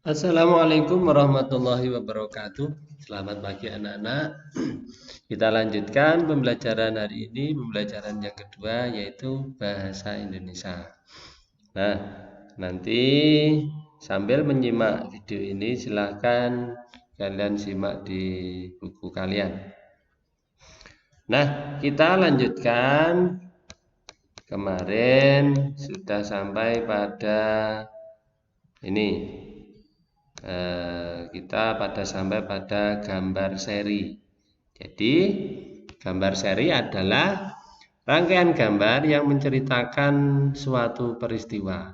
Assalamualaikum warahmatullahi wabarakatuh. Selamat pagi anak-anak. Kita lanjutkan pembelajaran hari ini, pembelajaran yang kedua yaitu bahasa Indonesia. Nah, nanti sambil menyimak video ini silahkan kalian simak di buku kalian. Nah, kita lanjutkan. Kemarin sudah sampai pada ini. Kita sampai pada gambar seri. Jadi gambar seri adalah rangkaian gambar yang menceritakan suatu peristiwa.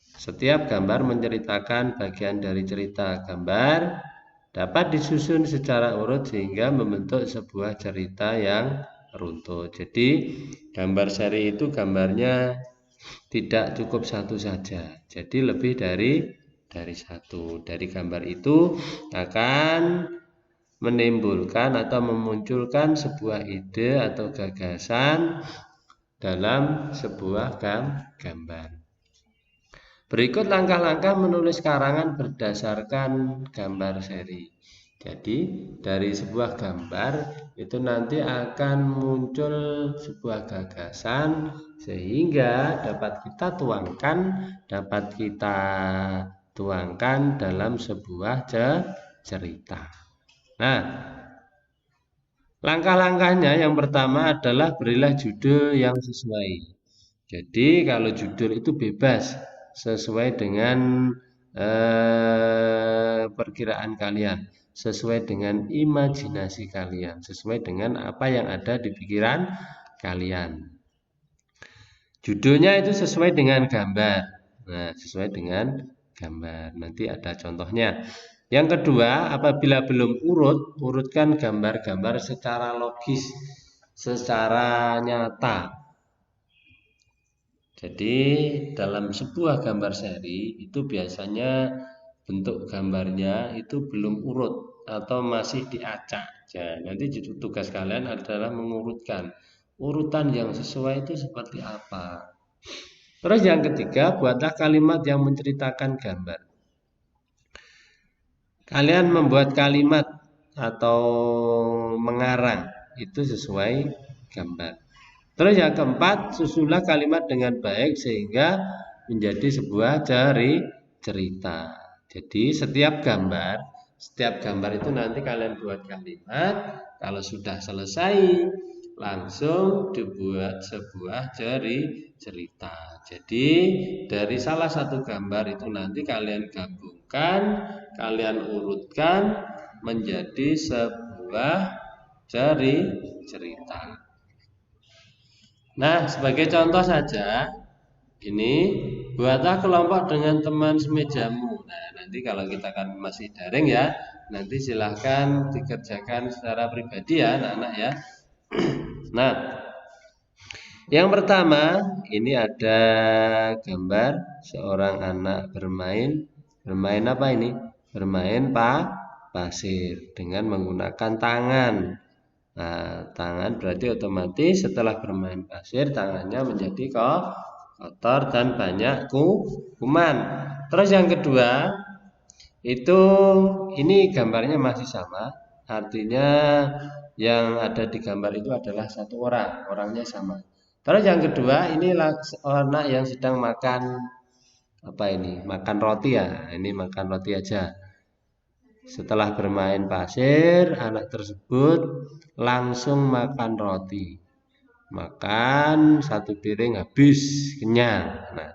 Setiap gambar menceritakan bagian dari cerita gambar, dapat disusun secara urut sehingga membentuk sebuah cerita yang runtut. Jadi gambar seri itu gambarnya tidak cukup satu saja. Jadi lebih dari satu. Dari gambar itu akan menimbulkan atau memunculkan sebuah ide atau gagasan dalam sebuah gambar. Berikut langkah-langkah menulis karangan berdasarkan gambar seri. Jadi dari sebuah gambar itu nanti akan muncul sebuah gagasan sehingga dapat kita tuangkan dalam sebuah cerita. Nah, langkah-langkahnya yang pertama adalah berilah judul yang sesuai. Jadi kalau judul itu bebas sesuai dengan perkiraan kalian, sesuai dengan imajinasi kalian, sesuai dengan apa yang ada di pikiran kalian. Judulnya itu sesuai dengan gambar. Nah, sesuai dengan gambar. Nanti ada contohnya. Yang kedua, apabila belum urutkan gambar-gambar secara logis, secara nyata. Jadi dalam sebuah gambar seri itu biasanya bentuk gambarnya itu belum urut atau masih diacak. Ya, nanti tugas kalian adalah mengurutkan urutan yang sesuai itu seperti apa. Terus yang ketiga, buatlah kalimat yang menceritakan gambar. Kalian membuat kalimat atau mengarang itu sesuai gambar. Terus yang keempat, susunlah kalimat dengan baik sehingga menjadi sebuah cerita. Jadi setiap gambar itu nanti kalian buat kalimat. Kalau sudah selesai, langsung dibuat sebuah cerita. Jadi dari salah satu gambar itu nanti kalian gabungkan, kalian urutkan menjadi sebuah cerita. Nah, sebagai contoh saja, ini buatlah kelompok dengan teman semejamu. Nah, nanti kalau kita kan masih daring ya, nanti silahkan dikerjakan secara pribadi ya, anak-anak ya. Nah, yang pertama ini ada gambar seorang anak bermain apa ini? Bermain pasir dengan menggunakan tangan. Nah, tangan berarti otomatis setelah bermain pasir tangannya menjadi kotor dan banyak kuman. Terus yang kedua itu ini gambarnya masih sama, artinya yang ada di gambar itu adalah satu orang, orangnya sama. Terus yang kedua ini anak yang sedang makan apa ini? Makan roti ya. Ini makan roti aja. Setelah bermain pasir, anak tersebut langsung makan roti. Makan satu piring habis, kenyang. Nah,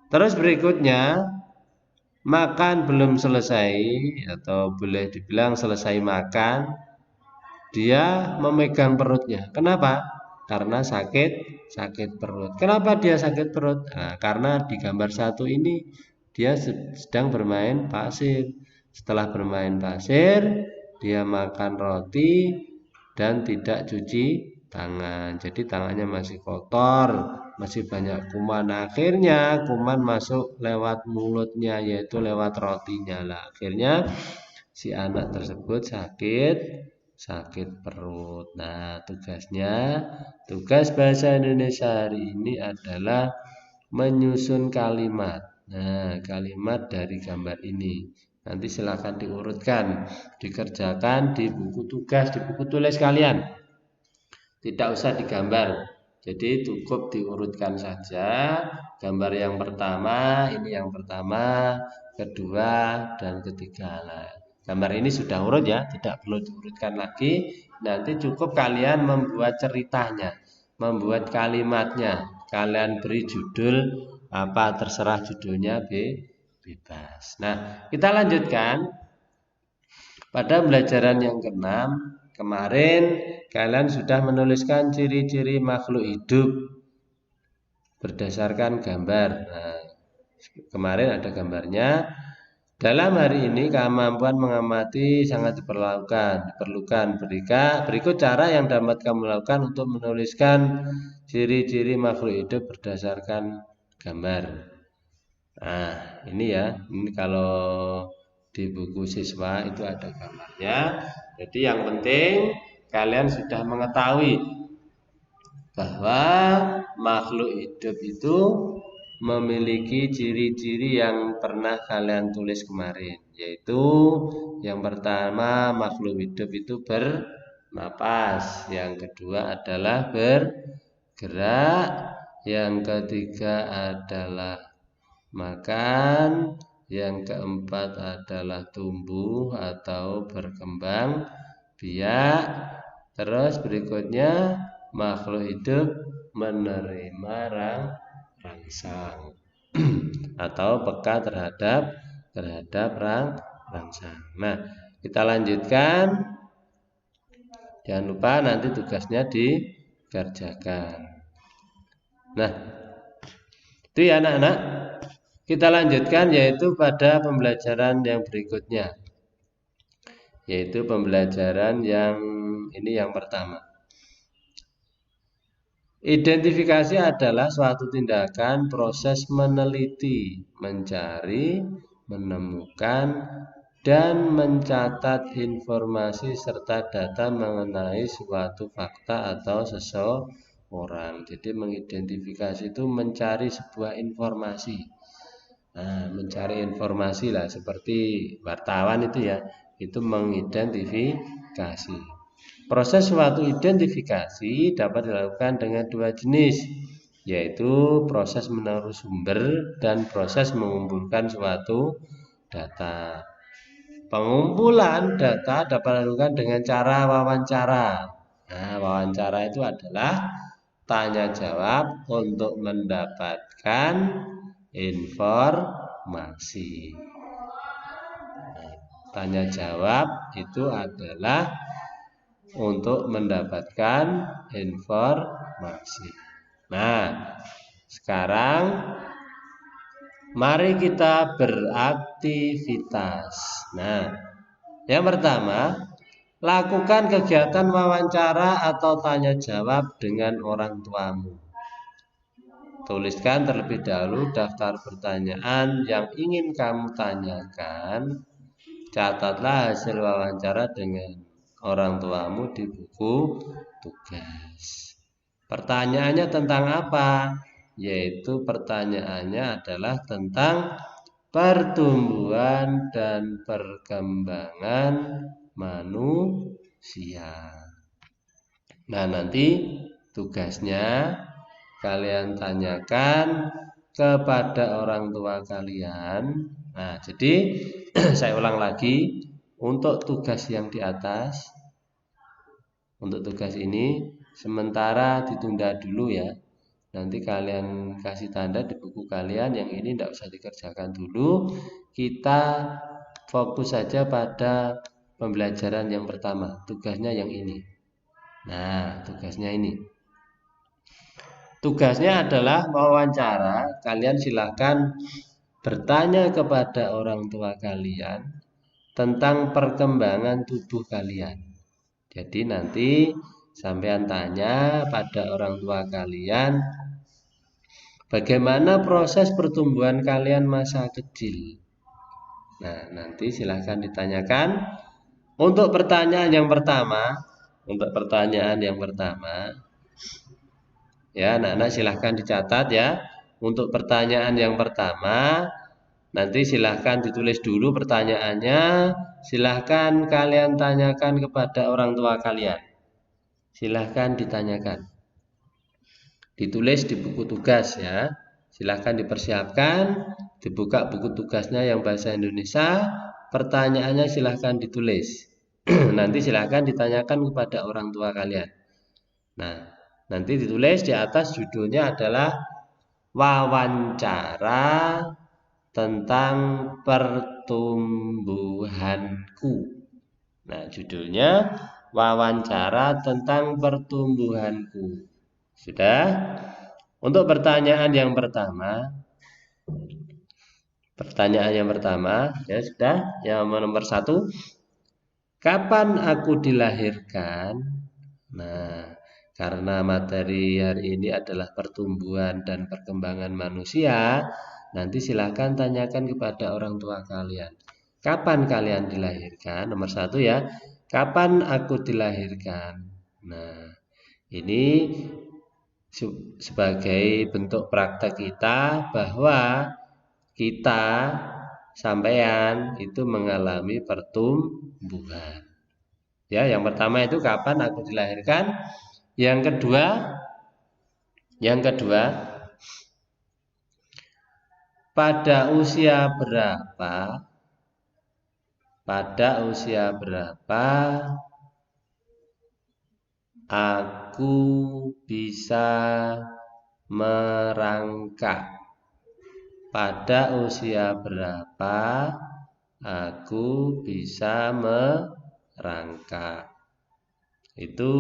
terus berikutnya, makan belum selesai atau boleh dibilang selesai makan, dia memegang perutnya. Kenapa? Karena sakit perut. Kenapa dia sakit perut? Nah, karena di gambar satu ini dia sedang bermain pasir. Setelah bermain pasir, dia makan roti dan tidak cuci tangan. Jadi tangannya masih kotor, masih banyak kuman. Akhirnya kuman masuk lewat mulutnya, yaitu lewat rotinya lah. Akhirnya si anak tersebut sakit perut. Nah, tugas bahasa Indonesia hari ini adalah menyusun kalimat. Nah, kalimat dari gambar ini. Nanti silakan diurutkan, dikerjakan di buku tugas, di buku tulis kalian. Tidak usah digambar. Jadi cukup diurutkan saja. Gambar yang pertama, ini yang pertama, kedua, dan ketiga. Nah, gambar ini sudah urut ya, tidak perlu diurutkan lagi. Nanti cukup kalian membuat ceritanya, membuat kalimatnya. Kalian beri judul apa terserah judulnya, bebas. Nah, kita lanjutkan pada pembelajaran yang ke-6. Kemarin kalian sudah menuliskan ciri-ciri makhluk hidup berdasarkan gambar. Nah, kemarin ada gambarnya. Dalam hari ini kemampuan mengamati sangat diperlukan. Berikut cara yang dapat kamu lakukan untuk menuliskan ciri-ciri makhluk hidup berdasarkan gambar. Nah, ini ya. Ini kalau di buku siswa itu ada gambarnya. Jadi yang penting kalian sudah mengetahui bahwa makhluk hidup itu memiliki ciri-ciri yang pernah kalian tulis kemarin, yaitu yang pertama makhluk hidup itu bernapas, yang kedua adalah bergerak, yang ketiga adalah makan, yang keempat adalah tumbuh atau berkembang biak, terus berikutnya makhluk hidup menerima rangsang atau peka terhadap rangsang. Nah, kita lanjutkan. Jangan lupa nanti tugasnya dikerjakan. Nah, itu ya anak-anak. Kita lanjutkan yaitu pada pembelajaran yang berikutnya. Yaitu pembelajaran yang ini yang pertama. Identifikasi adalah suatu tindakan proses meneliti, mencari, menemukan, dan mencatat informasi serta data mengenai suatu fakta atau seseorang. Jadi mengidentifikasi itu mencari sebuah informasi. Nah, mencari informasi lah seperti wartawan itu ya, itu mengidentifikasi. Proses suatu identifikasi dapat dilakukan dengan dua jenis, yaitu proses menaruh sumber dan proses mengumpulkan suatu data. Pengumpulan data dapat dilakukan dengan cara wawancara. Nah, wawancara itu adalah tanya jawab untuk mendapatkan informasi. Nah, tanya jawab itu adalah untuk mendapatkan informasi. Nah, sekarang mari kita beraktivitas. Nah, yang pertama, lakukan kegiatan wawancara atau tanya jawab dengan orang tuamu. Tuliskan terlebih dahulu daftar pertanyaan yang ingin kamu tanyakan. Catatlah hasil wawancara dengan orang tuamu di buku tugas. Pertanyaannya tentang apa? Yaitu pertanyaannya adalah tentang pertumbuhan dan perkembangan manusia. Nah, nanti tugasnya kalian tanyakan kepada orang tua kalian. Nah, jadi saya ulang lagi. Untuk tugas yang di atas, untuk tugas ini sementara ditunda dulu ya. Nanti kalian kasih tanda di buku kalian, yang ini tidak usah dikerjakan dulu. Kita fokus saja pada pembelajaran yang pertama, tugasnya yang ini. Nah, tugasnya ini. Tugasnya adalah wawancara. Kalian silakan bertanya kepada orang tua kalian tentang perkembangan tubuh kalian. Jadi nanti sampean tanya pada orang tua kalian, bagaimana proses pertumbuhan kalian masa kecil. Nah, nanti silahkan ditanyakan. Untuk pertanyaan yang pertama, ya anak-anak silahkan dicatat ya. Untuk pertanyaan yang pertama, nanti silahkan ditulis dulu pertanyaannya. Silahkan kalian tanyakan kepada orang tua kalian. Silahkan ditanyakan. Ditulis di buku tugas ya. Silahkan dipersiapkan. Dibuka buku tugasnya yang bahasa Indonesia. Pertanyaannya silahkan ditulis. Nanti silahkan ditanyakan kepada orang tua kalian. Nah, nanti ditulis di atas judulnya adalah wawancara tentang pertumbuhanku. Nah, judulnya wawancara tentang pertumbuhanku. Sudah? Untuk pertanyaan yang pertama, ya sudah. Yang nomor 1, kapan aku dilahirkan? Nah, karena materi hari ini adalah pertumbuhan dan perkembangan manusia, nanti silahkan tanyakan kepada orang tua kalian. Kapan kalian dilahirkan? Nomor 1 ya. Kapan aku dilahirkan? Nah, ini sebagai bentuk praktek kita bahwa kita sampean itu mengalami pertumbuhan. Ya, yang pertama itu kapan aku dilahirkan? Yang kedua, pada usia berapa aku bisa merangkak? Pada usia berapa aku bisa merangkak? Itu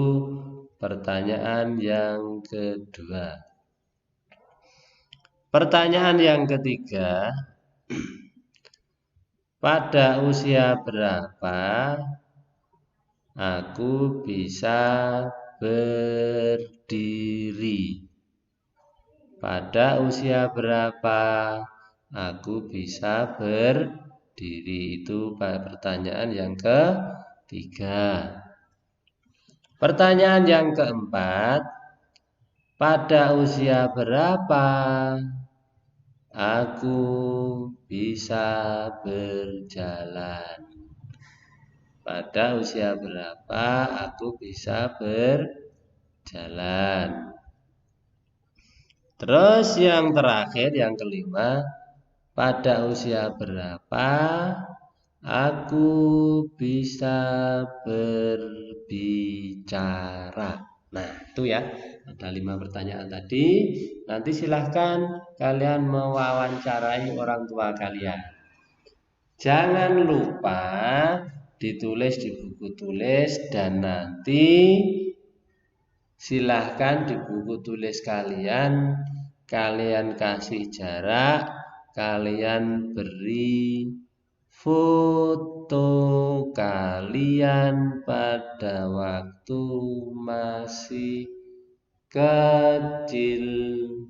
pertanyaan yang kedua. Pertanyaan yang ketiga, pada usia berapa aku bisa berdiri? Pada usia berapa aku bisa berdiri? Itu pertanyaan yang ketiga. Pertanyaan yang keempat, pada usia berapa aku bisa berjalan? Pada usia berapa aku bisa berjalan? Terus yang terakhir, yang kelima, pada usia berapa aku bisa berbicara? Nah, itu ya, ada 5 pertanyaan tadi. Nanti silahkan kalian mewawancarai orang tua kalian. Jangan lupa ditulis di buku tulis, dan nanti silahkan di buku tulis kalian kasih jarak, kalian beri foto kalian pada waktu masih kecil.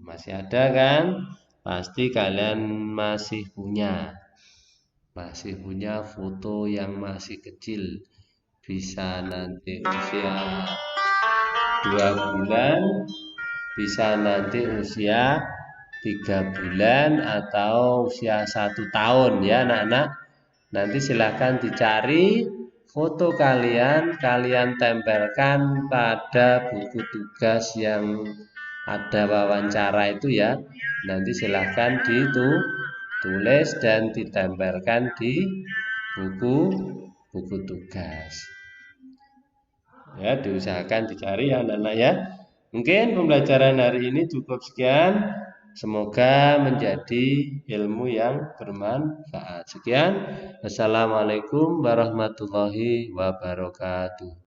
Masih ada kan? Pasti kalian masih punya foto yang masih kecil. Bisa nanti usia 2 bulan, bisa nanti usia 3 bulan, atau usia 1 tahun ya anak-anak. Nanti silahkan dicari foto kalian tempelkan pada buku tugas yang ada wawancara itu ya. Nanti silahkan ditulis dan ditempelkan di buku tugas. Ya, diusahakan dicari ya anak-anak ya. Mungkin pembelajaran hari ini cukup sekian. Semoga menjadi ilmu yang bermanfaat. Sekian. Assalamualaikum warahmatullahi wabarakatuh.